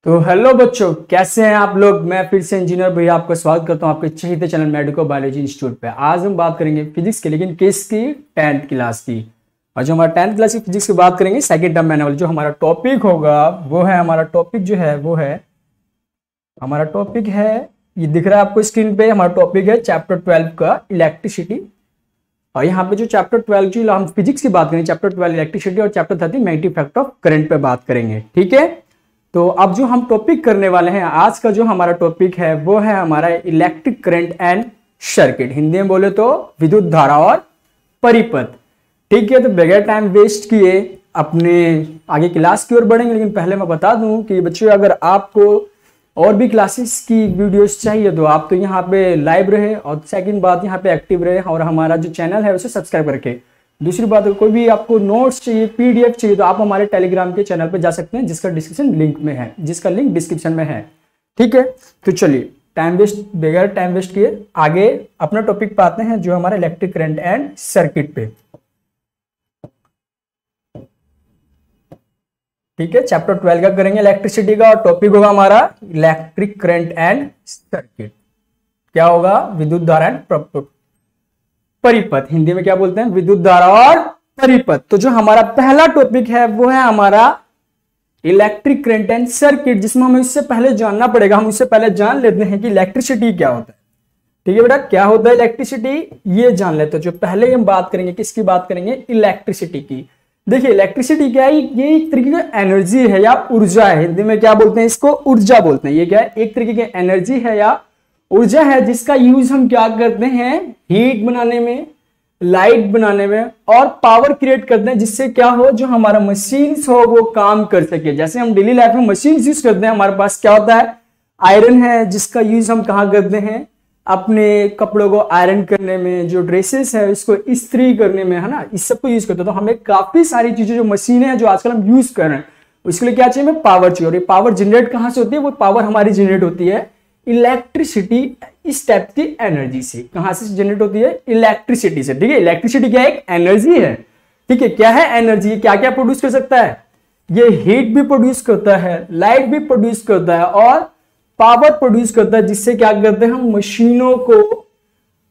तो हेलो बच्चों, कैसे हैं आप लोग। मैं फिर से इंजीनियर भैया आपका स्वागत करता हूं आपके चहेते चैनल मेडिको बायोलॉजी इंस्टीट्यूट पे। आज हम बात करेंगे फिजिक्स की, लेकिन किसकी? 10th क्लास की। और जो हमारा 10th क्लास की फिजिक्स की बात करेंगे सेकंड टर्म मैनुअल। जो हमारा टॉपिक होगा वो है हमारा टॉपिक है ये दिख रहा है आपको स्क्रीन पे। हमारा टॉपिक है चैप्टर 12 का इलेक्ट्रिसिटी। और यहाँ पे जो चैप्टर 12 जो हम फिजिक्स की बात करेंगे, चैप्टर 12 इलेक्ट्रिसिटी और chapter 13 magnetic effect of current पे बात करेंगे। ठीक है, तो अब जो हम टॉपिक करने वाले हैं आज का, जो हमारा टॉपिक है वो है हमारा electric current and circuit. Hindi में बोले तो विद्युत धारा और परिपथ। ठीक है, तो बगैर टाइम वेस्ट किए अपने आगे क्लास की ओर बढ़ेंगे। लेकिन पहले मैं बता दूं कि बच्चों, अगर आपको और भी क्लासेस की वीडियोस चाहिए तो आप तो यहाँ पे लाइव रहे, और सेकंड बात यहाँ पे एक्टिव रहे और हमारा जो चैनल है उसे सब्सक्राइब करके। दूसरी बात, कोई भी आपको नोट्स चाहिए, पीडीएफ चाहिए, तो आप हमारे टेलीग्राम के चैनल पे जा सकते हैं, जिसका लिंक डिस्क्रिप्शन में है। ठीक है, तो चलिए बगैर टाइम वेस्ट किए आगे अपना टॉपिक पे आते हैं, जो हमारा इलेक्ट्रिक करंट एंड सर्किट पे। ठीक है, चैप्टर 12 का करेंगे इलेक्ट्रिसिटी का, और टॉपिक होगा हमारा इलेक्ट्रिक करंट एंड सर्किट। क्या होगा? विद्युत धारा एंड परिपथ। हिंदी में क्या बोलते हैं? विद्युत धारा और परिपथ। तो जो हमारा पहला टॉपिक है वो है हमारा इलेक्ट्रिक करंट एंड सर्किट, जिसमें हमें इससे पहले जानना पड़ेगा। हम इससे पहले जान लेते हैं कि इलेक्ट्रिसिटी क्या होता है। ठीक है बेटा, क्या होता है इलेक्ट्रिसिटी, ये जान लेते हैं। जो पहले हम बात करेंगे, किसकी बात करेंगे? इलेक्ट्रिसिटी की। देखिए, इलेक्ट्रिसिटी क्या है? ये एक तरीके का एनर्जी है या ऊर्जा है। हिंदी में क्या बोलते हैं? इसको ऊर्जा बोलते हैं। ये क्या है? एक तरीके की एनर्जी है या ऊर्जा है, जिसका यूज हम क्या करते हैं? हीट बनाने में, लाइट बनाने में, और पावर क्रिएट करते हैं, जिससे क्या हो, जो हमारा मशीन्स हो वो काम कर सके। जैसे हम डेली लाइफ में मशीन्स यूज करते हैं, हमारे पास क्या होता है? आयरन है, जिसका यूज हम कहाँ करते हैं? अपने कपड़ों को आयरन करने में, जो ड्रेसेस है इसको इस्त्री करने में, है ना, इस सब को यूज करते हैं। तो हमें काफी सारी चीजें, जो मशीनें हैं जो आजकल हम यूज कर रहे हैं, उसके लिए क्या चाहिए? हमें पावर चाहिए। और ये पावर जनरेट कहाँ से होती है? वो पावर हमारी जनरेट होती है इलेक्ट्रिसिटी, इस टाइप की एनर्जी से। कहां से जनरेट होती है? इलेक्ट्रिसिटी से। ठीक है, इलेक्ट्रिसिटी क्या है? एक एनर्जी है। ठीक है, क्या है? एनर्जी। क्या क्या प्रोड्यूस कर सकता है? ये हीट भी प्रोड्यूस करता है, लाइट भी प्रोड्यूस करता है, और पावर प्रोड्यूस करता है, जिससे क्या करते हैं? हम मशीनों को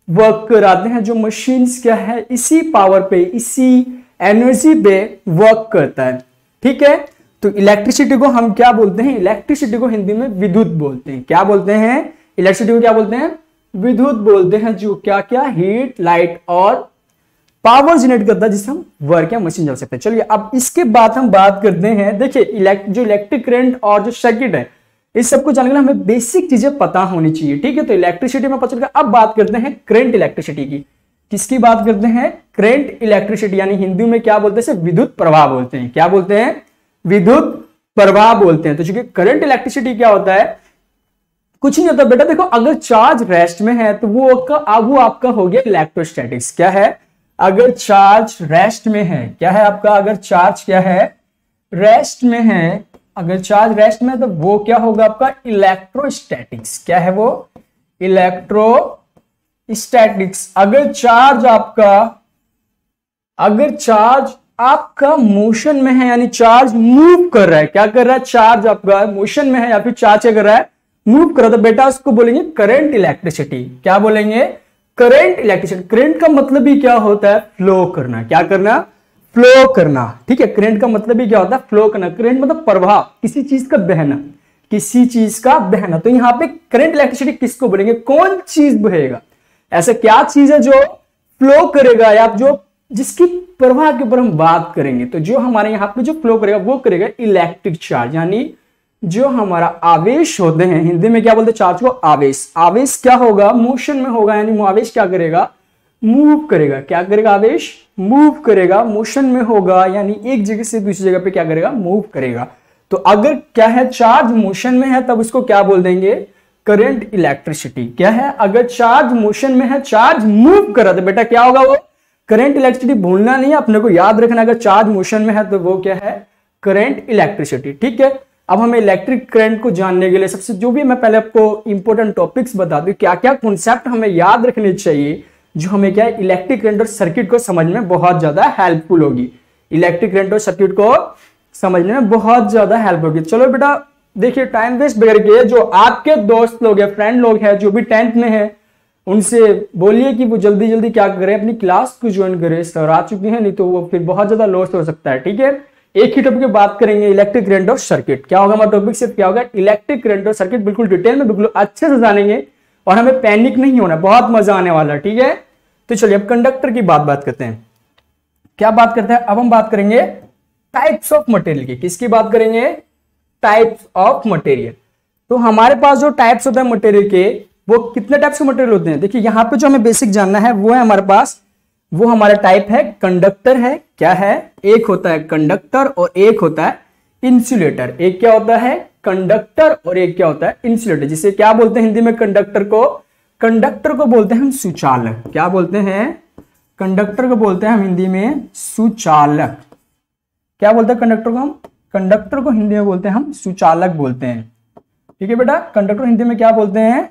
वर्क कराते हैं। जो मशीन्स क्या है? इसी पावर पे, इसी एनर्जी पे वर्क करता है। ठीक है, तो इलेक्ट्रिसिटी को हम क्या बोलते हैं? इलेक्ट्रिसिटी को हिंदी में विद्युत बोलते हैं। क्या बोलते हैं? इलेक्ट्रिसिटी को क्या बोलते हैं? विद्युत बोलते हैं। जो क्या क्या हीट, लाइट और पावर जनरेट करता है, जिससे हम वर्क या मशीन चला सकते हैं। चलिए, अब इसके बाद हम बात करते हैं। देखिए, जो इलेक्ट्रिक करंट और जो सर्किट है, इस सबको जानने के लिए हमें बेसिक चीजें पता होनी चाहिए। ठीक है, तो इलेक्ट्रिसिटी में पता चल गया। अब बात करते हैं करंट इलेक्ट्रिसिटी की। किसकी बात करते हैं? करंट इलेक्ट्रिसिटी, यानी हिंदी में क्या बोलते हैं? विद्युत प्रवाह बोलते हैं। क्या बोलते हैं? विद्युत प्रवाह बोलते हैं। तो चूंकि करंट इलेक्ट्रिसिटी क्या होता है? कुछ नहीं होता बेटा। देखो, अगर चार्ज रेस्ट में है तो वो आपका हो गया इलेक्ट्रोस्टैटिक्स। क्या है? अगर चार्ज रेस्ट में है, क्या है आपका? अगर चार्ज क्या है? रेस्ट में है। अगर चार्ज रेस्ट में है तो वो क्या होगा आपका? इलेक्ट्रोस्टैटिक्स। क्या है वो? इलेक्ट्रोस्टैटिक्स। अगर चार्ज आपका मोशन में है, यानी चार्ज मूव कर रहा है। क्या कर रहा है? चार्ज आपका मोशन में है, या फिर चार्ज क्या कर रहा है? मूव कर रहा है। तो बेटा उसको बोलेंगे करंट इलेक्ट्रिसिटी। क्या बोलेंगे? Current electricity. करंट का मतलब ही क्या होता है? फ्लो करना। क्या करना? फ्लो करना। ठीक है, करंट का मतलब ही क्या होता है? फ्लो करना। करंट मतलब प्रवाह, किसी चीज का बहना, किसी चीज का बहना। तो यहाँ पे करंट इलेक्ट्रिसिटी किसको बोलेंगे? कौन चीज बहेगा? ऐसा क्या चीज है जो फ्लो करेगा, या जो जिसकी प्रवाह के ऊपर हम बात करेंगे? तो जो हमारे यहाँ पे जो फ्लो करेगा वो करेगा इलेक्ट्रिक चार्ज, यानी जो हमारा आवेश होते हैं। हिंदी में क्या बोलते हैं? चार्ज को आवेश। आवेश क्या होगा? मोशन में होगा, यानी आवेश क्या करेगा? मूव करेगा। क्या करेगा? आवेश मूव करेगा, मोशन में होगा, यानी एक जगह से दूसरी जगह पे क्या करेगा? मूव करेगा। तो अगर क्या है? चार्ज मोशन में है, तब उसको क्या बोल देंगे? Current electricity. क्या है? अगर चार्ज मोशन में है, चार्ज मूव कर रहा था, बेटा क्या होगा? वो करंट इलेक्ट्रिसिटी। भूलना नहीं है, अपने को याद रखना। अगर चार्ज मोशन में है तो वो क्या है? Current electricity. ठीक है, अब हमें इलेक्ट्रिक करंट को जानने के लिए सबसे, जो भी मैं पहले आपको इंपॉर्टेंट टॉपिक्स बता दूं, क्या क्या कॉन्सेप्ट हमें याद रखने चाहिए, जो हमें क्या है? इलेक्ट्रिक करंट और सर्किट को समझ में बहुत ज्यादा हेल्पफुल होगी। इलेक्ट्रिक करंट और सर्किट को समझने में बहुत ज्यादा हेल्प होगी। चलो बेटा, देखिए टाइम वेस्ट करके जो आपके दोस्त लोग हैं, फ्रेंड लोग हैं, जो भी 10th में है, उनसे बोलिए कि वो जल्दी जल्दी क्या करें, अपनी क्लास को ज्वाइन करें। सर आ चुके हैं, नहीं तो वो फिर बहुत ज्यादा लॉस हो सकता है। ठीक है, एक ही टॉपिक की बात करेंगे, इलेक्ट्रिक करंट और सर्किट। क्या होगा हमारा टॉपिक, सिर्फ क्या होगा, इलेक्ट्रिक करंट और सर्किट, बिल्कुल डिटेल में, बिल्कुल अच्छे से जानेंगे और हमें पैनिक नहीं होना, बहुत मजा आने वाला है। ठीक है, तो चलिए अब कंडक्टर की बात करते हैं। क्या बात करते हैं, अब हम बात करेंगे टाइप्स ऑफ मटेरियल की। किसकी बात करेंगे, टाइप्स ऑफ मटेरियल। तो हमारे पास जो टाइप्स होते हैं मटेरियल के, वो कितने टाइप्स के मटेरियल होते हैं। देखिए यहाँ पे जो हमें बेसिक जानना है वो है हमारे पास, वो हमारा टाइप है कंडक्टर है। क्या है, एक होता है कंडक्टर और एक होता है इंसुलेटर। एक क्या होता है कंडक्टर और एक क्या होता है इंसुलेटर। जिसे क्या बोलते हैं हिंदी में, कंडक्टर को, कंडक्टर को बोलते हैं हम सुचालक। क्या बोलते हैं, कंडक्टर को बोलते हैं हम हिंदी में सुचालक। क्या बोलते हैं कंडक्टर को हम, कंडक्टर को हिंदी में बोलते हैं हम सुचालक बोलते हैं। ठीक है बेटा, कंडक्टर हिंदी में क्या बोलते हैं,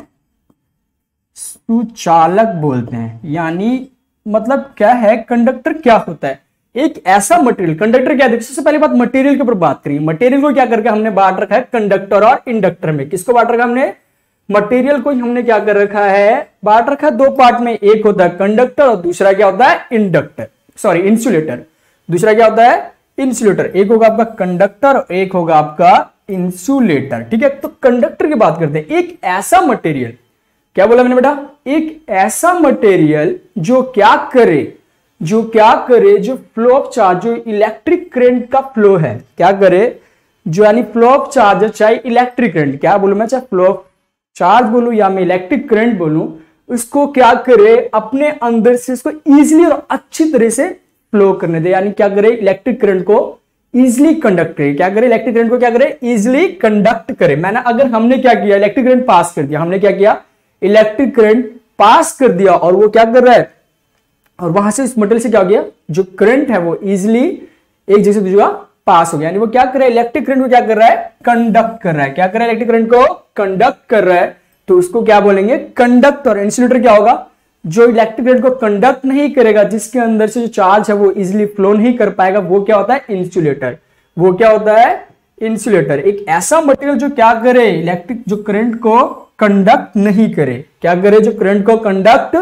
सुचालक बोलते हैं। यानी मतलब क्या है, कंडक्टर क्या होता है, एक ऐसा मटेरियल। कंडक्टर क्या है, सबसे पहली बात मटेरियल के ऊपर बात करेंगे। मटेरियल को क्या करके हमने बांट रखा है कंडक्टर और इंडक्टर में। किसको बांट रखा हमने, मटेरियल को हमने क्या कर रखा है, बांट रखा है दो पार्ट में। एक होता है कंडक्टर और दूसरा क्या होता है इंडक्टर, सॉरी इंसुलेटर। दूसरा क्या होता है इंसुलेटर। एक होगा आपका कंडक्टर और एक होगा आपका इंसुलेटर। ठीक है, तो कंडक्टर की बात करते हैं। एक ऐसा मटेरियल, क्या बोला मैंने बेटा, एक ऐसा मटेरियल जो क्या करे, जो फ्लो ऑफ चार्ज, जो इलेक्ट्रिक करंट का फ्लो है, क्या करे, जो यानी फ्लो ऑफ चार्ज, चाहे इलेक्ट्रिक करंट, क्या बोलूं मैं, चाहे फ्लो ऑफ चार्ज बोलूं या मैं इलेक्ट्रिक करंट बोलूं, उसको क्या करे, अपने अंदर से इसको इजीली और अच्छी तरह से फ्लो करने दे। यानी क्या करे, इलेक्ट्रिक करंट को इजीली कंडक्ट करे। क्या करे, इलेक्ट्रिक करंट को क्या करे, इजीली कंडक्ट करे। मैंने अगर हमने क्या किया, इलेक्ट्रिक करंट पास कर दिया, हमने क्या किया, इलेक्ट्रिक करंट पास कर दिया, और वो क्या कर रहा है, और वहां से इस मटेरियल से क्या हो गया, जो करंट है वो इजीली एक जगह से दूसरी जगह पास हो गया। यानी वो क्या कर रहा है, इलेक्ट्रिक करंट को क्या कर रहा है, कंडक्ट कर रहा है। क्या कर रहा है, इलेक्ट्रिक करंट को कंडक्ट कर रहा है, तो उसको क्या बोलेंगे, कंडक्ट। और इंसुलेटर क्या होगा, जो इलेक्ट्रिक करंट को कंडक्ट नहीं करेगा, जिसके अंदर से जो चार्ज है वो इजीली फ्लो नहीं कर पाएगा, वो क्या होता है इंसुलेटर। वो क्या होता है इंसुलेटर। एक ऐसा मटेरियल जो क्या करे, इलेक्ट्रिक जो करंट को कंडक्ट नहीं करे। क्या करे, जो करंट को कंडक्ट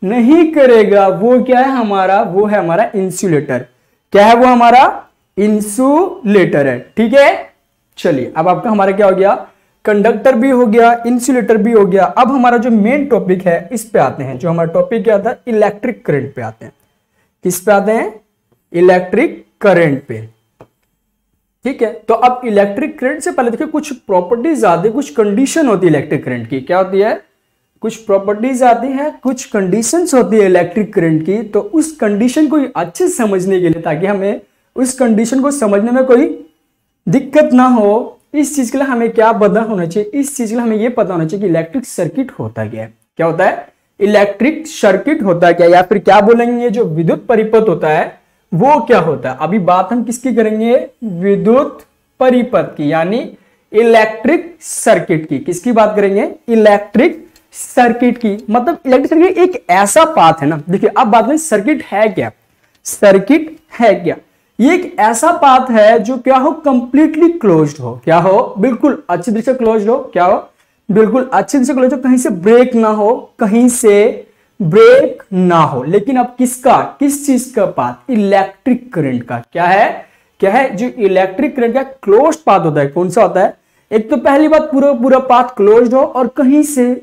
नहीं करेगा, वो क्या है हमारा, वो है हमारा इंसुलेटर। क्या है वो, हमारा इंसुलेटर है। ठीक है, चलिए अब आपका हमारा क्या हो गया, कंडक्टर भी हो गया, इंसुलेटर भी हो गया। अब हमारा जो मेन टॉपिक है इस पे आते हैं। जो हमारा टॉपिक क्या था, इलेक्ट्रिक करंट पे आते हैं। किस पे आते हैं, इलेक्ट्रिक करंट पे। ठीक है, तो अब इलेक्ट्रिक करंट से पहले देखिए कुछ प्रॉपर्टीज आती है, कुछ कंडीशन होती है इलेक्ट्रिक करंट की। क्या होती है, कुछ प्रॉपर्टीज आती है, कुछ कंडीशंस होती है इलेक्ट्रिक करंट की। तो उस कंडीशन को अच्छे से समझने के लिए, ताकि हमें उस कंडीशन को समझने में कोई दिक्कत ना हो, इस चीज के लिए हमें क्या पता होना चाहिए, इस चीज के लिए हमें यह पता होना चाहिए कि इलेक्ट्रिक सर्किट होता क्या है। क्या होता है, इलेक्ट्रिक सर्किट होता क्या, या फिर क्या बोलेंगे, जो विद्युत परिपथ होता है वो क्या होता है। अभी बात हम किसकी करेंगे, विद्युत परिपथ की, यानी इलेक्ट्रिक सर्किट की। किसकी बात करेंगे, इलेक्ट्रिक सर्किट की। मतलब इलेक्ट्रिक सर्किट एक ऐसा पाथ है ना। देखिए अब बात में सर्किट है क्या, सर्किट है क्या, ये एक ऐसा पाथ है जो क्या हो, कंप्लीटली क्लोज्ड हो। क्या हो, बिल्कुल अच्छी तरह से क्लोज्ड हो। क्या हो, बिल्कुल अच्छी तरह से क्लोज हो, कहीं से ब्रेक ना हो, कहीं से ब्रेक ना हो। लेकिन अब किसका, किस चीज का पाथ, इलेक्ट्रिक करंट का। क्या है, जो इलेक्ट्रिक करंट का क्लोज पाथ होता है, कौन सा होता है, एक तो पहली बात पूरा पाथ क्लोज्ड हो, और कहीं से,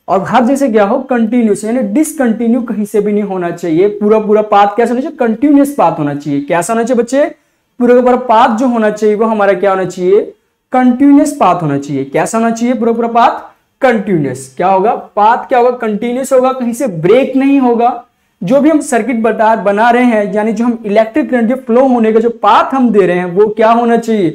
और हर जैसे क्या हो, कंटिन्यूस, यानी डिसकंटिन्यू कहीं से भी नहीं होना चाहिए। पूरा पाथ कैसा होना चाहिए, कंटिन्यूस पाथ होना चाहिए। कैसा होना चाहिए बच्चे, पूरा पाथ जो होना चाहिए वो हमारा क्या होना चाहिए, कंटिन्यूस पाथ होना चाहिए। कैसा होना चाहिए, पूरा पाथ कंटिन्यूस। क्या होगा, पाथ क्या होगा, कंटिन्यूस होगा, कहीं से ब्रेक नहीं होगा। जो भी हम सर्किट बना रहे हैं, यानी जो हम इलेक्ट्रिक करंट के फ्लो होने का जो पाथ हम दे रहे हैं, वो क्या होना चाहिए,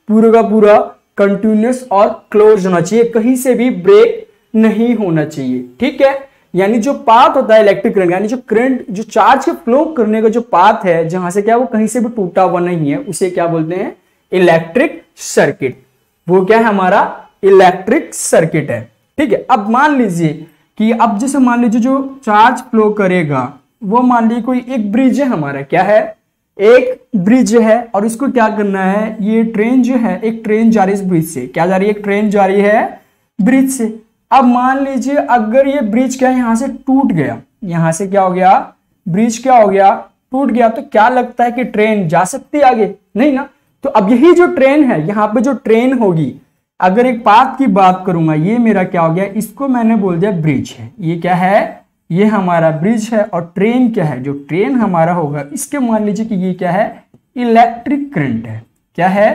पूरा का पूरा कंटिन्यूस और क्लोज होना चाहिए, कहीं से भी ब्रेक नहीं होना चाहिए। ठीक है, यानी जो पाथ होता है इलेक्ट्रिक करंट, यानी जो करंट, जो चार्ज के फ्लो करने का जो पाथ है, जहां से क्या वो कहीं से भी टूटा हुआ नहीं है, उसे क्या बोलते हैं, इलेक्ट्रिक सर्किट। वो क्या है, हमारा इलेक्ट्रिक सर्किट है। ठीक है, अब मान लीजिए कि अब जैसे मान लीजिए जो चार्ज फ्लो करेगा, वो मान लीजिए कोई एक ब्रिज है हमारा। क्या है, एक ब्रिज है और इसको क्या करना है, ये ट्रेन जो है, एक ट्रेन जा रही है इस ब्रिज से, क्या जा रही है, एक ट्रेन जा रही है ब्रिज से। अब मान लीजिए अगर ये ब्रिज क्या यहां से टूट गया, यहां से क्या हो गया, ब्रिज क्या हो गया, टूट गया, तो क्या लगता है कि ट्रेन जा सकती है आगे, नहीं ना। तो अब यही जो ट्रेन है, यहाँ पे जो ट्रेन होगी, अगर एक पाथ की बात करूंगा, ये मेरा क्या हो गया, इसको मैंने बोल दिया ब्रिज है, ये क्या है, ये हमारा ब्रिज है। और ट्रेन क्या है, जो ट्रेन हमारा होगा इसके मान लीजिए कि ये क्या है, इलेक्ट्रिक करंट है, क्या है,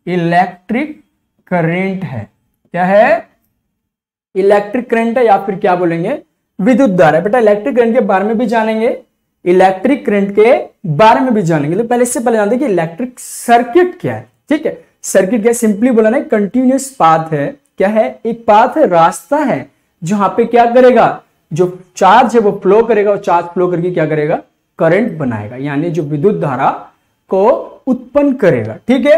इलेक्ट्रिक करंट है, क्या है, इलेक्ट्रिक करंट है, या फिर क्या बोलेंगे, विद्युत धारा। बेटा इलेक्ट्रिक करंट के बारे में भी जानेंगे, इलेक्ट्रिक करंट के बारे में भी जानेंगे, तो पहले इससे पहले जानते हैं कि इलेक्ट्रिक सर्किट क्या है। ठीक है, सर्किट क्या, सिंपली बोला ना, कंटिन्यूअस पाथ है, क्या है, एक पाथ है, रास्ता है, जहां पे क्या करेगा, जो चार्ज है वो फ्लो करेगा, और चार्ज फ्लो करके क्या करेगा, करंट बनाएगा, यानी जो विद्युत धारा को उत्पन्न करेगा। ठीक है,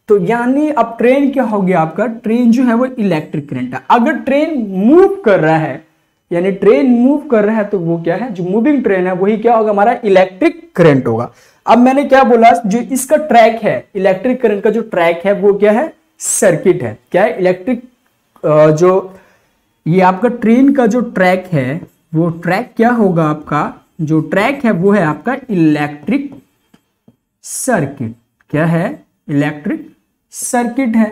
तो यानी अब ट्रेन क्या हो गया आपका, ट्रेन जो है वो इलेक्ट्रिक करंट है। अगर ट्रेन मूव कर रहा है, यानी ट्रेन मूव कर रहा है, तो वो क्या है, जो मूविंग ट्रेन है वही क्या होगा, हमारा इलेक्ट्रिक करंट होगा। अब मैंने क्या बोला, जो इसका ट्रैक है, इलेक्ट्रिक करंट का जो ट्रैक है वो क्या है, सर्किट है, क्या है, इलेक्ट्रिक जो ये आपका ट्रेन का जो ट्रैक है, वो ट्रैक क्या होगा आपका, जो ट्रैक है वो है आपका इलेक्ट्रिक सर्किट, क्या है, इलेक्ट्रिक सर्किट है।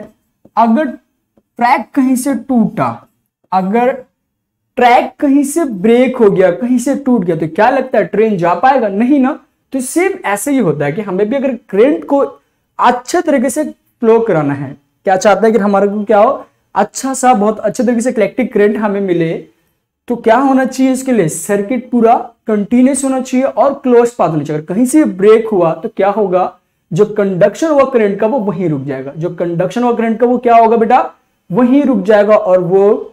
अगर ट्रैक कहीं से टूटा, अगर ट्रैक कहीं से ब्रेक हो गया, कहीं से टूट गया, तो क्या लगता है ट्रेन जा पाएगा, नहीं ना। तो सेम ऐसे ही होता है कि हमें भी अगर करंट को अच्छे तरीके से फ्लो कराना है, क्या चाहता है कि हमारे को क्या हो, अच्छा सा बहुत अच्छे तरीके से इलेक्ट्रिक करंट हमें मिले, तो क्या होना चाहिए इसके लिए, सर्किट पूरा कंटिन्यूस होना चाहिए और क्लोज पाथ होना चाहिए। अगर कहीं से ब्रेक हुआ तो क्या होगा, जो कंडक्शन हुआ करंट का वो वहीं रुक जाएगा, जो कंडक्शन हुआ करंट का वो क्या होगा बेटा, वहीं रुक जाएगा, और वो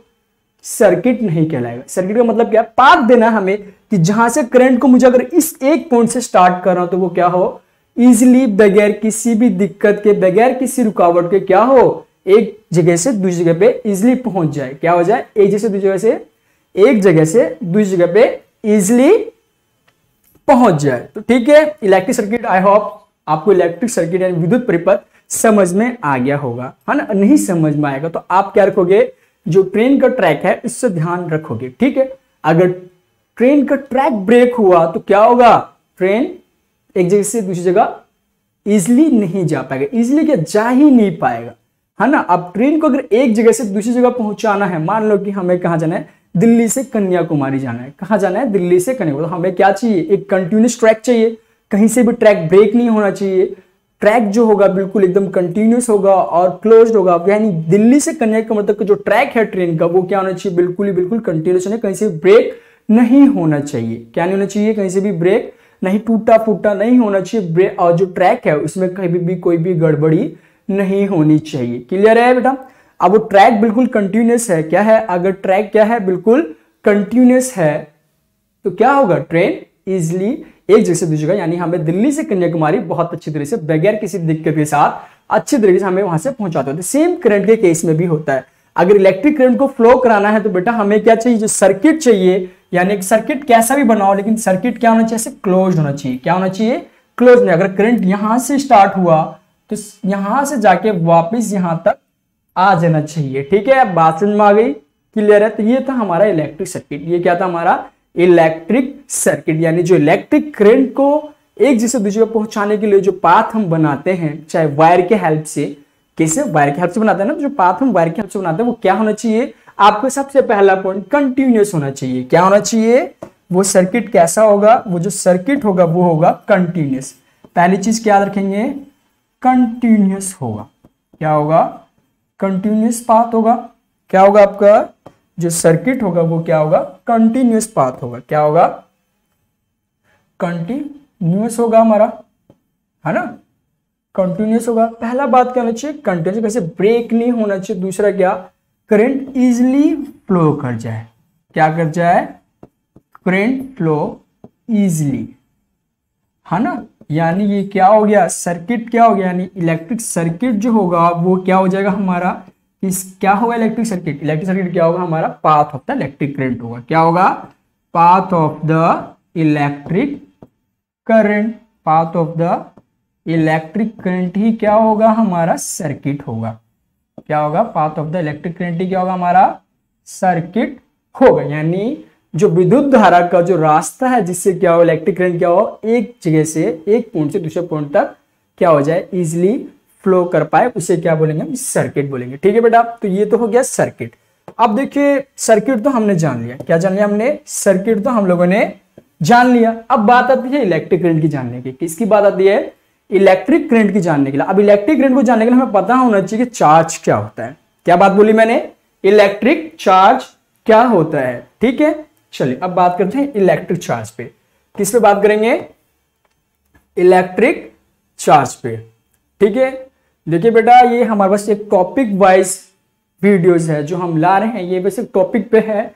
सर्किट नहीं कहलाएगा। सर्किट का मतलब क्या है, पाथ देना हमें कि जहां से करंट को मुझे अगर इस एक पॉइंट से स्टार्ट कर रहा हूं, तो वो क्या हो, इजिली बगैर किसी भी दिक्कत के, बगैर किसी रुकावट के क्या हो, एक जगह से दूसरी जगह पे इजिली पहुंच जाए, क्या हो जाए, एक जगह से दूसरी जगह से, एक जगह से दूसरी जगह पे इजिली पहुंच जाए। तो ठीक है, इलेक्ट्रिक सर्किट, आई होप आपको इलेक्ट्रिक सर्किट यानी विद्युत परिपथ समझ में आ गया होगा, है ना। नहीं समझ में आएगा तो आप क्या रखोगे, जो ट्रेन का ट्रैक है इससे ध्यान रखोगे। ठीक है, अगर ट्रेन का ट्रैक ब्रेक हुआ तो क्या होगा, ट्रेन एक जगह से दूसरी जगह इजिली नहीं जा पाएगा, इजिली क्या, जा ही नहीं पाएगा, है ना। अब ट्रेन को अगर एक जगह से दूसरी जगह पहुंचाना है, मान लो कि हमें कहां जाना है, दिल्ली से कन्याकुमारी जाना है, कहां जाना है, दिल्ली से कन्याकुमारी, तो हमें क्या चाहिए, एक कंटिन्यूस ट्रैक चाहिए, कहीं से भी ट्रैक ब्रेक नहीं होना चाहिए, ट्रैक जो होगा बिल्कुल एकदम कंटिन्यूस होगा और क्लोज्ड होगा, यानी दिल्ली से कन्याकुमारी तक का जो ट्रैक है ट्रेन का वो क्या होना चाहिए, बिल्कुल ही बिल्कुल कंटिन्यूस होना, कहीं से ब्रेक नहीं होना चाहिए, क्या नहीं होना चाहिए, कहीं से भी ब्रेक नहीं, टूटा फूटा नहीं होना चाहिए ब्रेक, और जो ट्रैक है उसमें कहीं भी कोई भी गड़बड़ी नहीं होनी चाहिए। क्लियर है बेटा। अब वो ट्रैक बिल्कुल कंटिन्यूस है, क्या है, अगर ट्रैक क्या है, बिल्कुल कंटिन्यूस है, तो क्या होगा, ट्रेन इजिली एक जगह से दूसरी जगह, यानी हमें दिल्ली से कन्याकुमारी बहुत अच्छी तरह से बगैर किसी दिक्कत के साथ अच्छी तरीके से हमें वहां से पहुंचाते होते। सेम करंट के केस में भी होता है, अगर इलेक्ट्रिक करंट को फ्लो कराना है तो बेटा हमें क्या चाहिए, जो सर्किट चाहिए, यानी एक सर्किट कैसा भी बनाओ लेकिन सर्किट क्या होना चाहिए, क्लोज होना चाहिए, क्या होना चाहिए, क्लोज नहीं। अगर करंट यहां से स्टार्ट हुआ तो यहां से जाके वापस यहां तक आ जाना चाहिए। ठीक है, बात समझ में आ गई, क्लियर है। तो ये था हमारा इलेक्ट्रिक सर्किट, ये क्या था हमारा इलेक्ट्रिक सर्किट, यानी जो इलेक्ट्रिक करंट को एक जगह से दूसरी जगह पहुंचाने के लिए जो पाथ हम बनाते हैं, चाहे वायर के हेल्प से, कैसे वायर के हेल्प से बनाते हैं ना, जो पाथ हम वायर के हेल्प से बनाते हैं वो क्या होना चाहिए, आपको सबसे पहला पॉइंट कंटिन्यूस होना चाहिए। क्या होना चाहिए, वो सर्किट कैसा होगा, वो जो सर्किट होगा वो होगा कंटिन्यूस। पहली चीज क्या याद रखेंगे, कंटिन्यूस होगा, क्या होगा, कंटिन्यूस पाथ होगा। क्या होगा, आपका जो सर्किट होगा वो क्या होगा, कंटिन्यूस पाथ होगा, क्या होगा, कंटिन्यूस होगा हमारा, है ना, कंटिन्यूस होगा। पहला बात क्या होना चाहिए, कंटिन्यूस, कैसे ब्रेक नहीं होना चाहिए। दूसरा क्या, करंट इजिली फ्लो कर जाए, क्या कर जाए, करंट फ्लो इजिली, है ना। यानी ये क्या हो गया, सर्किट क्या हो गया, यानी इलेक्ट्रिक सर्किट जो होगा वो क्या हो जाएगा हमारा, इस क्या होगा इलेक्ट्रिक सर्किट, इलेक्ट्रिक सर्किट क्या होगा हमारा, path of the electric current होगा, क्या होगा, path of the electric current, path of the electric current ही क्या होगा, हमारा सर्किट होगा। क्या होगा, path of the electric current ही क्या होगा, हमारा सर्किट होगा। यानी जो विद्युत धारा का जो रास्ता है जिससे क्या हो, इलेक्ट्रिक करंट क्या हो, एक जगह से, एक पॉइंट से दूसरे पॉइंट तक क्या हो जाए, इजिली फ्लो कर पाए, उसे क्या बोलेंगे, हम सर्किट बोलेंगे। ठीक है बेटा, तो ये तो हो गया सर्किट। अब देखिए सर्किट तो हमने जान लिया, क्या जान लिया हमने, सर्किट तो हम लोगों ने जान लिया। अब बात आती है इलेक्ट्रिक करंट की जानने की। किसकी बात आती है, इलेक्ट्रिक करंट की जानने के लिए। अब इलेक्ट्रिक करंट को जानने के लिए हमें पता होना चाहिए कि चार्ज क्या होता है। क्या बात बोली मैंने, इलेक्ट्रिक चार्ज क्या होता है। ठीक है, चलिए अब बात करते हैं इलेक्ट्रिक चार्ज पे। किस पे बात करेंगे, इलेक्ट्रिक चार्ज पे। ठीक है, देखिए बेटा ये हमारे पास एक टॉपिक वाइज वीडियोस है जो हम ला रहे हैं, ये बस एक टॉपिक पे है।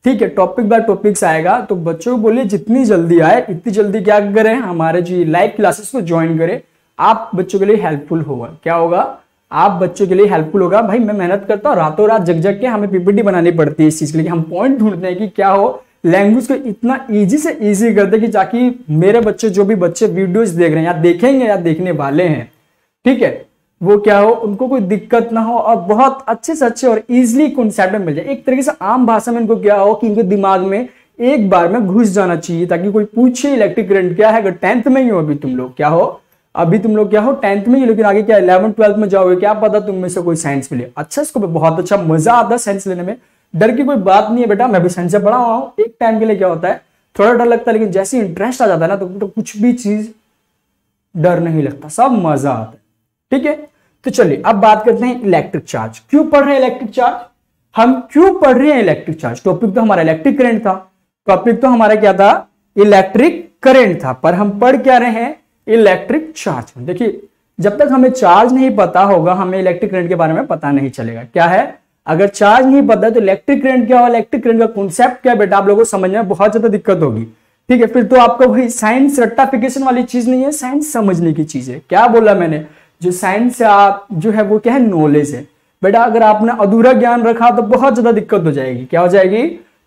ठीक है, टॉपिक बाय टॉपिक्स आएगा, तो बच्चों को बोलिए जितनी जल्दी आए इतनी जल्दी क्या करें, हमारे जो लाइव क्लासेस को ज्वाइन करें। आप बच्चों के लिए हेल्पफुल होगा। क्या होगा, आप बच्चों के लिए हेल्पफुल होगा। भाई मैं मेहनत करता हूँ, रातों रात जग जग के हमें पीपीटी बनानी पड़ती है इस चीज के लिए। हम पॉइंट ढूंढते हैं कि क्या हो, लैंग्वेज को इतना इजी से इजी करते कि ताकि मेरे बच्चे, जो भी बच्चे वीडियोस देख रहे हैं या देखेंगे या देखने वाले हैं, ठीक है, वो क्या हो, उनको कोई दिक्कत ना हो और बहुत अच्छे से अच्छे और इजीली कॉन्सेप्ट में मिल जाए। एक तरीके से आम भाषा में इनको क्या हो कि इनके दिमाग में एक बार में घुस जाना चाहिए, ताकि कोई पूछे इलेक्ट्रिक करंट क्या है। अगर 10th में ही हो अभी तुम लोग, क्या हो, अभी तुम लोग क्या हो 10th में ही, लेकिन आगे क्या 11th 12th में जाओगे, क्या पता तुम में से कोई साइंस मिले। अच्छा, इसको बहुत अच्छा मजा आता है साइंस लेने में, डर की कोई बात नहीं है बेटा। मैं भी साइंस से पढ़ा हुआ हूं। एक टाइम के लिए क्या होता है, थोड़ा डर लगता है, लेकिन जैसे इंटरेस्ट आ जाता है ना तो कुछ भी चीज डर नहीं लगता, सब मजा आता है। ठीक है, तो चलिए अब बात करते हैं इलेक्ट्रिक चार्ज। क्यों पढ़ रहे हैं इलेक्ट्रिक चार्ज, हम क्यों पढ़ रहे हैं इलेक्ट्रिक चार्ज। टॉपिक तो हमारा इलेक्ट्रिक करंट था, टॉपिक तो हमारा क्या था, इलेक्ट्रिक करंट था, पर हम पढ़ क्या रहे हैं, इलेक्ट्रिक चार्ज। देखिए जब तक हमें चार्ज नहीं पता होगा, हमें इलेक्ट्रिक करंट के बारे में पता नहीं चलेगा। क्या है, अगर चार्ज नहीं पता तो इलेक्ट्रिक करंट क्या हो, इलेक्ट्रिक करंट का कॉन्सेप्ट क्या है बेटा, आप लोगों को समझने में बहुत ज्यादा दिक्कत होगी। ठीक है, फिर तो आपका वही साइंस रट्टाफिकेशन वाली चीज नहीं है, साइंस समझने की चीज है। क्या बोला मैंने, जो साइंस आप जो है वो क्या है, नॉलेज है बेटा। अगर आपने अधूरा ज्ञान रखा तो बहुत ज्यादा दिक्कत हो जाएगी। क्या हो जाएगी,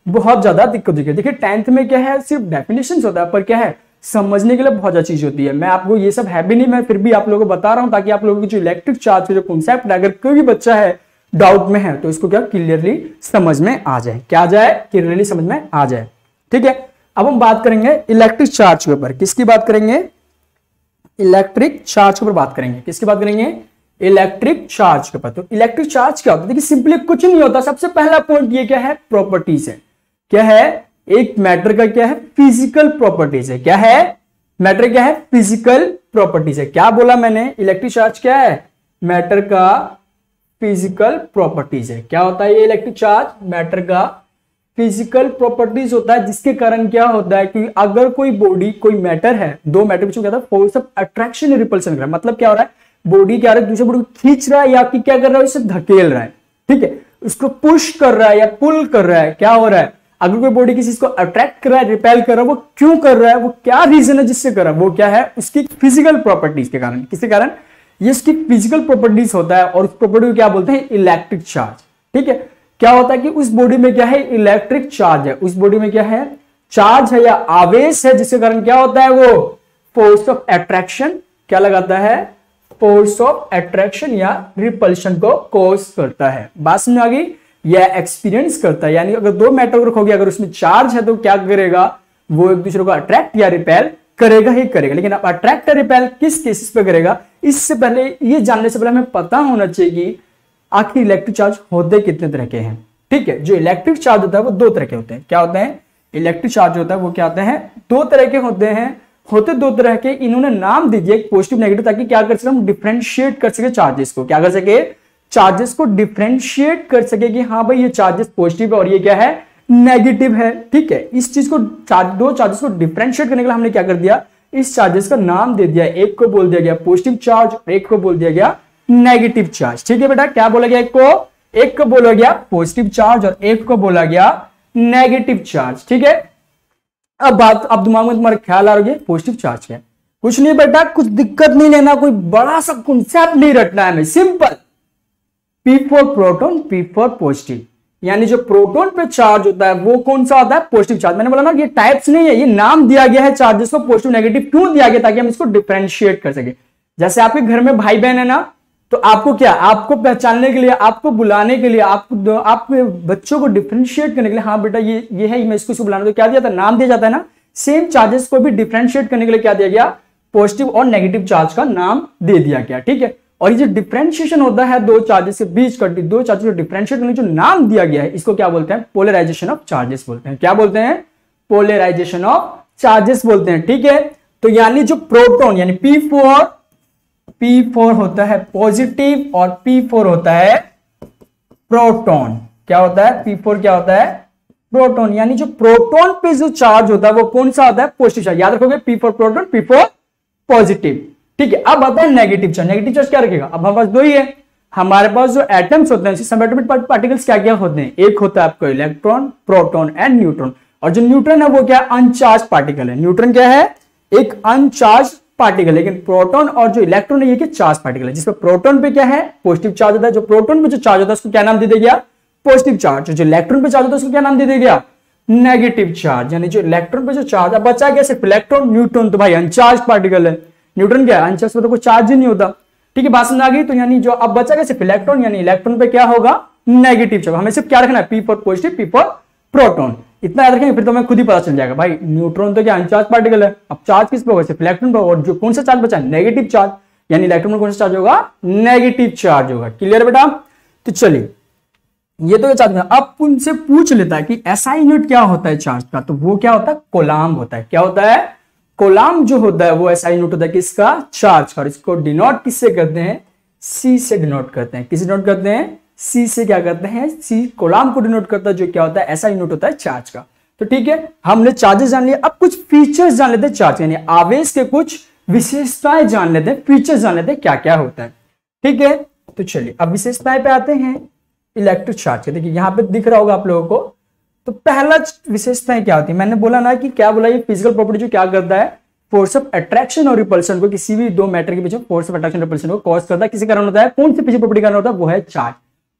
बहुत ज्यादा दिक्कत होगी। देखिए 10th में क्या है, सिर्फ डेफिनेशन होता है, पर क्या है, समझने के लिए बहुत ज्यादा चीज होती है। मैं आपको ये सब है भी नहीं, मैं फिर भी आप लोगों को बता रहा हूं, ताकि आप लोगों की जो इलेक्ट्रिक चार्ज का जो कॉन्सेप्ट है, अगर कोई भी बच्चा है डाउट में है तो इसको क्या क्लियरली समझ में आ जाए। क्या आ जाए, क्लियरली समझ में आ जाए। ठीक है, अब हम बात करेंगे इलेक्ट्रिक चार्ज के ऊपर। किसकी बात करेंगे, इलेक्ट्रिक चार्ज के ऊपर बात करेंगे। किसकी बात करेंगे, इलेक्ट्रिक चार्ज के ऊपर। तो इलेक्ट्रिक चार्ज क्या होता है, देखिए सिंपली कुछ नहीं होता। सबसे पहला पॉइंट ये क्या है, प्रॉपर्टीज है। क्या है, एक मैटर का क्या है, फिजिकल प्रॉपर्टीज है। क्या है, मैटर क्या है, फिजिकल प्रॉपर्टीज है। क्या बोला मैंने, इलेक्ट्रिक चार्ज क्या है, मैटर का फिजिकल प्रॉपर्टीज है। क्या होता है ये इलेक्ट्रिक चार्ज, मैटर का फिजिकल प्रॉपर्टीज होता है, जिसके कारण क्या होता है कि अगर कोई बॉडी, कोई मैटर है, दो मैटर बीच में क्या था, फोर्स ऑफ अट्रैक्शन रिपल्शन कर रहा है। मतलब क्या हो रहा है, बॉडी क्या रहा है, दूसरे बॉडी को खींच रहा है या कि क्या कर रहा है, उसे धकेल रहा है। ठीक है, उसको पुश कर रहा है या पुल कर रहा है। क्या हो रहा है, अगर कोई बॉडी किसी को अट्रैक्ट कर रहा है, रिपेल कर रहा है, वो क्यों कर रहा है, वो क्या रीजन है जिससे कर रहा है, वो क्या है, उसकी फिजिकल प्रॉपर्टीज के कारण। किसके कारण, ये इसकी फिजिकल प्रॉपर्टीज होता है, और उस प्रॉपर्टी को क्या बोलते हैं, इलेक्ट्रिक चार्ज। ठीक है, क्या होता है कि उस बॉडी में क्या है, इलेक्ट्रिक चार्ज है, उस बॉडी में क्या है, चार्ज है या आवेश है, जिसके कारण क्या होता है, वो फोर्स ऑफ अट्रैक्शन क्या लगाता है, फोर्स ऑफ अट्रैक्शन या रिपल्शन को कॉज करता है। बात समझ आ गई, यह एक्सपीरियंस करता है। यानी अगर दो मैटर हो गया, अगर उसमें चार्ज है तो क्या करेगा, वो एक दूसरे को अट्रैक्ट या रिपेल करेगा ही करेगा। लेकिन अब अट्रैक्ट या रिपेल किस केसेस पे करेगा, इससे पहले, ये जानने से पहले हमें पता होना चाहिए कि आखिर इलेक्ट्रिक चार्ज होते कितने तरह के हैं। ठीक है, जो इलेक्ट्रिक चार्ज होता है वो दो तरह के होते हैं। क्या होते हैं, इलेक्ट्रिक चार्ज होता है वो क्या होते हैं, दो तरह के होते हैं, होते दो तरह के। इन्होंने नाम दे दिया पॉजिटिव नेगेटिव, ताकि क्या कर सके, हम डिफरेंशिएट कर सके चार्जेस को। क्या कर सके, चार्जेस को डिफरेंशिएट कर सके कि हाँ भाई ये चार्जेस पॉजिटिव है और ये क्या है, नेगेटिव है। ठीक है, इस चीज को दो चार्जेस को डिफरेंशिएट करने के लिए हमने क्या कर दिया, इस चार्जेस का नाम दे दिया। एक को बोल दिया गया पॉजिटिव चार्ज और एक को बोल दिया गया नेगेटिव चार्ज। ठीक है बेटा, क्या बोला गया, एक को बोला गया पॉजिटिव चार्ज और एक को बोला गया नेगेटिव चार्ज। ठीक है, अब बात, अब दिमाग में तुम्हारा ख्याल आ रहा है पॉजिटिव चार्ज क्या है। कुछ नहीं बेटा, कुछ दिक्कत नहीं लेना, कोई बड़ा सा कॉन्सेप्ट नहीं रटना है हमें, simple, P for proton, P for positive. यानी जो प्रोटॉन पे चार्ज होता है वो कौन सा होता है, पॉजिटिव चार्ज। मैंने बोला ना ये टाइप्स नहीं है, ये नाम दिया गया है चार्जेस को पॉजिटिव नेगेटिव क्यों दिया गया, ताकि हम इसको डिफरेंशिएट कर सके। जैसे आपके घर में भाई बहन है ना, तो आपको क्या, आपको पहचानने के लिए, आपको बुलाने के लिए, आपको आपके बच्चों को डिफरेंशिएट करने के लिए, हाँ बेटा ये है, मैं इसको बुलाना, तो क्या दिया था, नाम दिया जाता है ना। सेम चार्जेस को भी डिफरेंशिएट करने के लिए क्या दिया गया, पॉजिटिव और नेगेटिव चार्ज का नाम दे दिया गया, ठीक है। और ये जो डिफरेंशिएशन होता है दो चार्जेस के बीच का, दो चार्जेस को डिफरेंशिएट करने जो नाम दिया गया है, इसको क्या बोलते हैं, पोलराइजेशन ऑफ चार्जेस बोलते हैं। क्या बोलते हैं, पोलराइजेशन ऑफ चार्जेस बोलते हैं, ठीक है। तो यानी जो प्रोटॉन यानी P4 होता है पॉजिटिव और P4 होता है प्रोटॉन। क्या होता है, P4 क्या होता है, प्रोटॉन। यानी जो प्रोटॉन पे जो चार्ज होता है वो कौन सा होता है, पॉजिटिव चार्ज। याद रखोगे P4 प्रोटॉन, P4 पॉजिटिव, ठीक है। अब आता है नेगेटिव चार्ज। नेगेटिव चार्ज क्या रखेगा, अब हमारे पास दो ही है, हमारे पास जो एटम्स होते हैं सबएटॉमिक पार्टिकल्स क्या क्या होते हैं, एक होता है आपको इलेक्ट्रॉन, प्रोटॉन एंड न्यूट्रॉन। और जो न्यूट्रॉन है वो क्या है, अनचार्ज पार्टिकल है। न्यूट्रॉन क्या है, एक अनचार्ज पार्टिकल, लेकिन प्रोटॉन और जो इलेक्ट्रॉन है ये चार्ज पार्टिकल है, जिसमें प्रोटॉन पे क्या है, पॉजिटिव चार्ज होता है। जो प्रोटॉन पे जो चार्ज होता है उसको क्या नाम दे दिया गया, पॉजिटिव चार्ज। जो इलेक्ट्रॉन पे चार्ज होता है उसको क्या नाम दे दिया गया, नेगेटिव चार्ज। यानी जो इलेक्ट्रॉन पे जो चार्ज, अब बचा क्या, सिर्फ इलेक्ट्रॉन। न्यूट्रॉन तो भाई अनचार्ज पार्टिकल है, न्यूट्रॉन क्या है, अनचार्ज पे तो कोई चार्ज ही नहीं होता, ठीक है। बात समझ आ गई। तो यानी जो अब बचा क्या, सिर्फ इलेक्ट्रॉन, यानी इलेक्ट्रॉन पे क्या होगा, नेगेटिव चार्ज। हमें सिर्फ क्या रखना है, P4 पॉजिटिव, P4 प्रोटॉन, इतना याद रखेंगे, फिर तो हमें खुद ही पता चल जाएगा भाई न्यूट्रॉन तो क्या अनचार्ज पार्टिकल है। अब चार्ज किस पे होगा, सिर्फ इलेक्ट्रॉन पे, और जो कौन सा चार्ज बचा है, नेगेटिव चार्ज। यानी इलेक्ट्रॉन में कौन सा चार्ज होगा, नेगेटिव चार्ज होगा। क्लियर बेटा। तो चलिए ये तो चार्ज में, अब उनसे पूछ लेता है कि ऐसा यूनिट क्या होता है चार्ज का, तो वो क्या होता है, कोलाम्ब होता है। क्या होता है, कोलाम्ब जो होता है वो ऐसा यूनिट होता है किसका, चार्ज का। इसको डिनोट किससे करते हैं, सी से डिनोट करते हैं। किससे डिनोट करते हैं, सी से। क्या करते हैं, सी कोलाम्ब को डिनोट करता है, जो क्या होता है, ऐसा यूनिट होता है चार्ज का। तो ठीक है, हमने चार्जेस जान लिए, अब कुछ फीचर्स जान लेते हैं चार्ज, यानी आवेश के कुछ विशेषताएं जान लेते हैं, फीचर्स जान लेते हैं क्या क्या होता है, ठीक है। तो चलिए अब विशेषताएं पे आते हैं इलेक्ट्रिक चार्ज के। देखिए यहां पे दिख रहा होगा आप लोगों को। तो पहला विशेषताएं क्या होती है, मैंने बोला ना कि क्या बोला, ये फिजिकल प्रॉपर्टी जो क्या करता है, फोर्स ऑफ अट्रैक्शन और रिपल्शन को, किसी भी दो मैटर के बीच में फोर्स ऑफ अट्रैक्शन रिपल्शन को कॉज करता है। किसी कारण होता है, कौन सी फिजिकल प्रॉपर्टी कारण होता है, वो है चार्ज।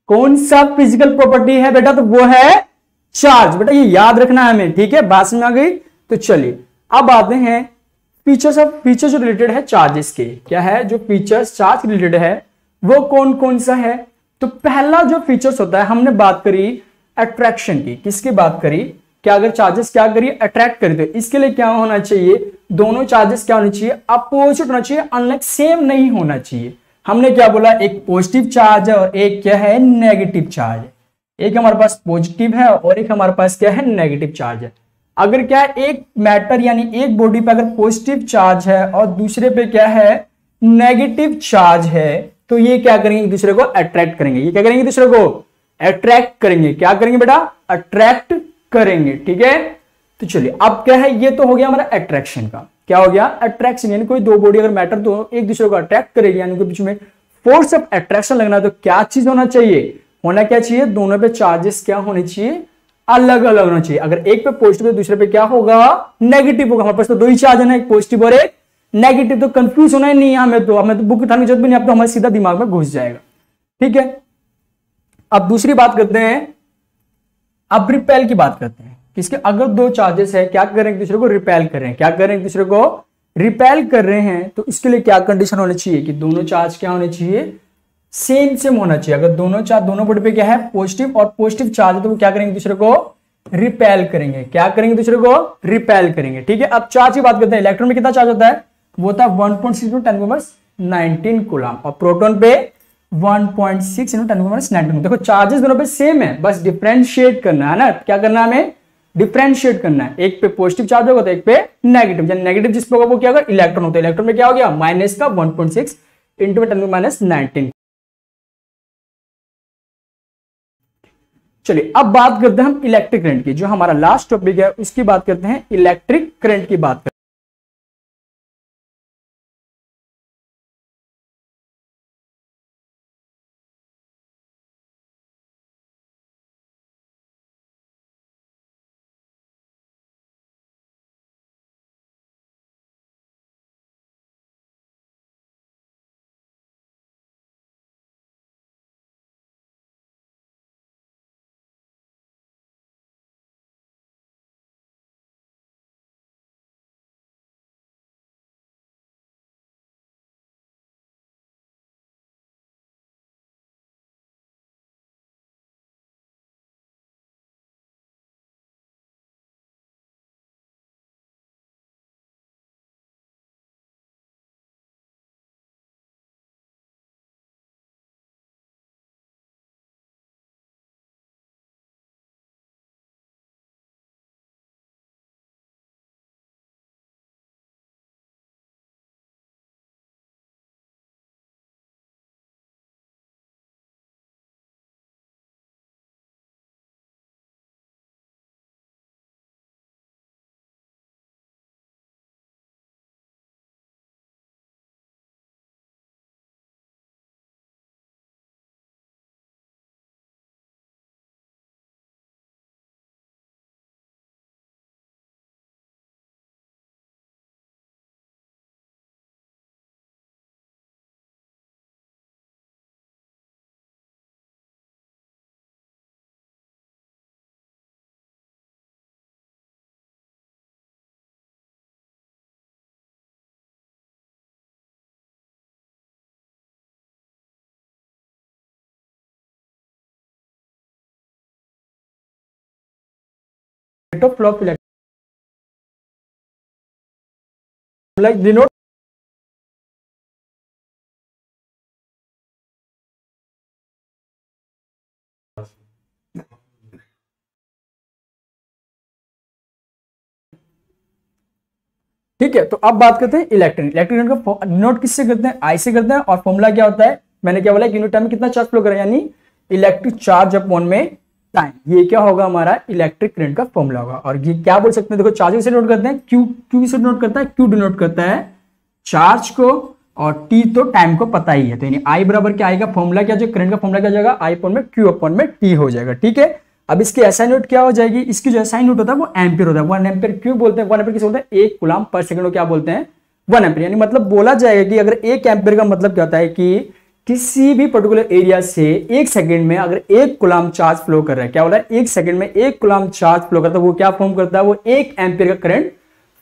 कौन सा फिजिकल प्रॉपर्टी है बेटा, तो वो है चार्ज। बेटा ये याद रखना है हमें, ठीक है, बात समझ आ गई। तो चलिए अब आते हैं फीचर्स ऑफ, फीचर जो रिलेटेड है चार्जेस के, क्या है जो फीचर्स चार्ज रिलेटेड है वो कौन कौन सा है। तो पहला जो फीचर्स होता है, हमने बात करी अट्रैक्शन की। किसकी बात करी, क्या अगर चार्जेस क्या करिए, अट्रैक्ट करें, तो इसके लिए क्या होना चाहिए, दोनों चार्जेस क्या होने चाहिए, अपोजिट होना चाहिए, अनलाइक सेम नहीं होना चाहिए। हमने क्या बोला, एक पॉजिटिव चार्ज है और एक क्या है, नेगेटिव चार्ज है। एक हमारे पास पॉजिटिव है और एक हमारे पास क्या है, नेगेटिव चार्ज है। अगर क्या है, एक मैटर यानी एक बॉडी पे अगर पॉजिटिव चार्ज है और दूसरे पे क्या है, नेगेटिव चार्ज है, तो ये क्या करेंगे, एक दूसरे को अट्रैक्ट करेंगे। ये क्या करेंगे, दूसरे को अट्रैक्ट करेंगे। क्या करेंगे बेटा, अट्रैक्ट करेंगे, ठीक है। तो चलिए अब क्या है, ये तो हो गया हमारा अट्रैक्शन का। क्या हो गया, अट्रैक्शन, यानी कोई दो बॉडी अगर मैटर तो एक दूसरे को अट्रैक्ट करेगी, यानी कि बीच में फोर्स ऑफ अट्रैक्शन लगना है, तो क्या चीज होना चाहिए, होना क्या चाहिए, दोनों पे चार्जेस क्या होने चाहिए, अलग अलग होना चाहिए। अगर एक पे पॉजिटिव है दूसरे पे क्या होगा, नेगेटिव होगा। हमारे पास तो दो ही चार्ज है ना, एक पॉजिटिव और एक नेगेटिव, तो कंफ्यूज होना ही नहीं है हमें तो बुक उठाने की जरूरत भी नहीं, अब तो हमारे सीधा दिमाग में घुस जाएगा, ठीक है। अब दूसरी बात करते हैं, अब रिपेल की बात करते हैं। किसके, अगर दो चार्जेस है, क्या कर रहे हैं, एक दूसरे को रिपेल कर रहे हैं। क्या कर रहे हैं, एक दूसरे को रिपेल कर रहे हैं, तो इसके लिए क्या कंडीशन होनी चाहिए, कि दोनों चार्ज क्या होने चाहिए, सेम होना चाहिए। अगर दोनों चार्ज, दोनों बॉडी पे क्या है, पॉजिटिव और पॉजिटिव चार्ज है, तो वो क्या करेंगे, दूसरे को रिपेल करेंगे। क्या करेंगे, दूसरे को रिपेल करेंगे, ठीक है। अब चार्ज की बात करते हैं, इलेक्ट्रॉन में कितना चार्ज होता है, वो होता है 1.6 × 10⁻19 कूलम, और प्रोटॉन पे 1.6 × 10⁻19। देखो चार्जेस दोनों पे सेम है, बस डिफरेंशिएट करना है ना। क्या करना है हमें, डिफरेंशिएट करना है। एक पे पॉजिटिव चार्ज होगा तो एक पे नेगेटिव, नेगेटिव जिस पे होगा वो क्या होगा, इलेक्ट्रॉन होता है। इलेक्ट्रॉन में क्या हो गया, माइनस का 1.6 × 10⁻19। चलिए अब बात करते हैं हम इलेक्ट्रिक करंट की, जो हमारा लास्ट टॉपिक है उसकी बात करते हैं, इलेक्ट्रिक करंट की बात करते हैं। Rate of flow of electron denote ठीक है। तो अब बात करते हैं इलेक्ट्रॉन। इलेक्ट्रॉन का डिनोट किससे करते हैं? आई से करते हैं। और फॉर्मूला क्या होता है? मैंने क्या बोला, यूनिट टाइम में कितना चार्ज फ्लो करेगा, यानी इलेक्ट्रिक चार्ज अपॉन में टाइम। ये क्या होगा हमारा इलेक्ट्रिक करंट का फॉर्मूला होगा। और ये क्या बोल सकते हैं, देखो चार्ज से नोट करते हैं, क्यू क्यू से नोट करता है, क्यू डिनोट करता है चार्ज को, और टी तो टाइम को पता ही है। तो यानी आई बराबर क्या आएगा, फॉर्मूला क्या जो करंट का फॉर्मूला क्या जाएगा, आई अपॉन में क्यू अपॉन में टी हो जाएगा। ठीक है। अब इसकी एसआई नोट क्या हो जाएगी, इसकी जो एसआई नोट होता है वो एम्पियर होता है। 1 एम्पियर क्यों बोलते हैं, 1 एम्पियर किसे बोलते हैं, 1 कूलम पर सेकंड को क्या बोलते हैं, 1 एम्पियर। यानी मतलब बोला जाएगा कि अगर 1 एम्पियर का मतलब क्या होता है कि किसी भी पर्टिकुलर एरिया से 1 सेकंड में अगर 1 कूलम चार्ज फ्लो कर रहा है, क्या बोला है, 1 सेकंड में 1 कूलम चार्ज फ्लो करता है, वो क्या फॉर्म करता है, वो 1 एम्पियर का करंट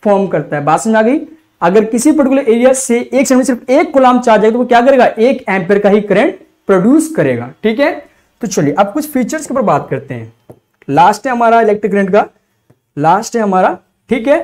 फॉर्म करता है। बात समझ आ गई। अगर किसी पर्टिकुलर एरिया से 1 सेकंड में सिर्फ 1 कूलम चार्ज है तो वो क्या करेगा, 1 एम्पियर का ही करंट प्रोड्यूस करेगा। ठीक है। तो चलिए अब कुछ फीचर्स के ऊपर बात करते हैं। लास्ट है हमारा इलेक्ट्रिक करंट का, लास्ट है हमारा। ठीक है।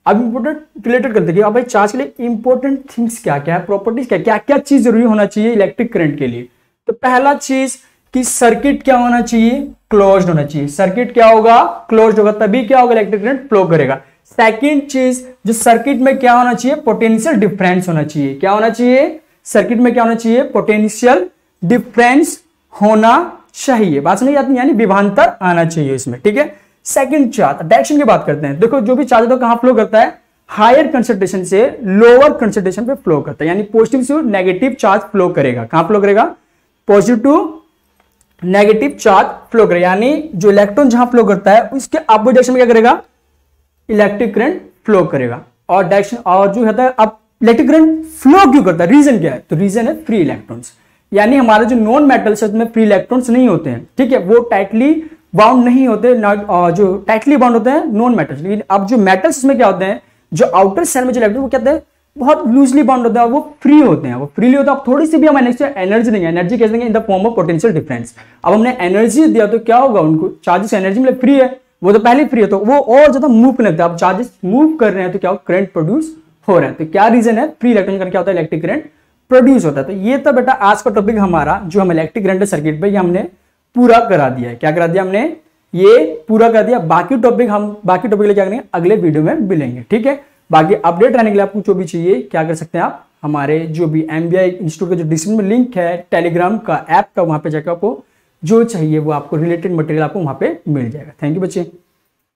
अब इंपोर्टेंट रिलेटेड करते हैं, अब भाई चार्ज के लिए इंपोर्टेंट थिंग्स क्या क्या है, प्रॉपर्टीज क्या क्या क्या चीज जरूरी होना चाहिए इलेक्ट्रिक करंट के लिए। तो पहला चीज कि सर्किट क्या होना चाहिए, क्लोज्ड होना चाहिए। सर्किट क्या होगा, क्लोज्ड होगा, तभी क्या होगा, इलेक्ट्रिक करंट फ्लो करेगा। सेकंड चीज जो सर्किट में क्या होना चाहिए, पोटेंशियल डिफरेंस होना चाहिए। क्या होना चाहिए, सर्किट में क्या होना चाहिए, पोटेंशियल डिफरेंस होना चाहिए। बात समझ आती है, यानी विभवांतर आना चाहिए इसमें। ठीक है। सेकंड चार्ज डायरेक्शन की बात करते हैं। देखो जो भी चार्ज है तो कहां फ्लो करता है, हायर कंसंट्रेशन से लोअर कंसंट्रेशन पे फ्लो करता है। यानी पॉजिटिव से नेगेटिव चार्ज फ्लो करेगा। कहां फ्लो करेगा, positive to negative charge flow करेगा। यानी जो इलेक्ट्रॉन जहां फ्लो करता है उसके अपोजिट डायरेक्शन में क्या करेगा, इलेक्ट्रिक करंट फ्लो करेगा। और डायरेक्शन और जो होता है, अब इलेक्ट्रिक करंट फ्लो क्यों करता है, रीजन क्या है, तो रीजन है फ्री इलेक्ट्रॉन्स। यानी हमारे जो नॉन मेटल्स है उसमें फ्री इलेक्ट्रॉन्स नहीं होते हैं। ठीक है। वो टाइटली बाउंड नहीं होते, जो टाइटली बाउंड होते हैं नॉन मेटल्स। लेकिन अब जो मेटल्स में क्या होते हैं, जो आउटर सेल में जो इलेक्ट्रॉन वो कहते हैं बहुत लूजली बाउंड होते हैं, वो फ्री होते हैं, वो फ्रीली होता है। अब थोड़ी सी भी हम एनर्जी देंगे, एनर्जी कैसे देंगे, in the form of potential difference. अब हमने एनर्जी दिया तो क्या होगा, उनको चार्जेस एनर्जी मिले, फ्री है, वो तो पहले फ्री है, तो वो और ज्यादा मूव करने लगता है। अब चार्जेस मूव कर रहे हैं तो क्या करंट प्रोड्यूस हो रहा है। तो क्या रीजन है, फ्री इलेक्ट्रॉन का क्या होता है, इलेक्ट्रिक करंट प्रोड्यूस होता है। तो ये तो बेटा आज का टॉपिक हमारा जो हम इलेक्ट्रिक करंट सर्किट पे, ये हमने पूरा करा दिया है। क्या करा दिया हमने, ये पूरा कर दिया। बाकी टॉपिक के लिए क्या करेंगे, अगले वीडियो में मिलेंगे। ठीक है। बाकी अपडेट रहने के लिए आपको जो भी चाहिए क्या कर सकते हैं आप, हमारे जो भी MBI इंस्टीट्यूट का जो डिस्क्रिप्शन में लिंक है टेलीग्राम का ऐप का, वहां पे जाकर आपको जो चाहिए वो आपको रिलेटेड मटेरियल आपको वहां पे मिल जाएगा। थैंक यू बच्चे।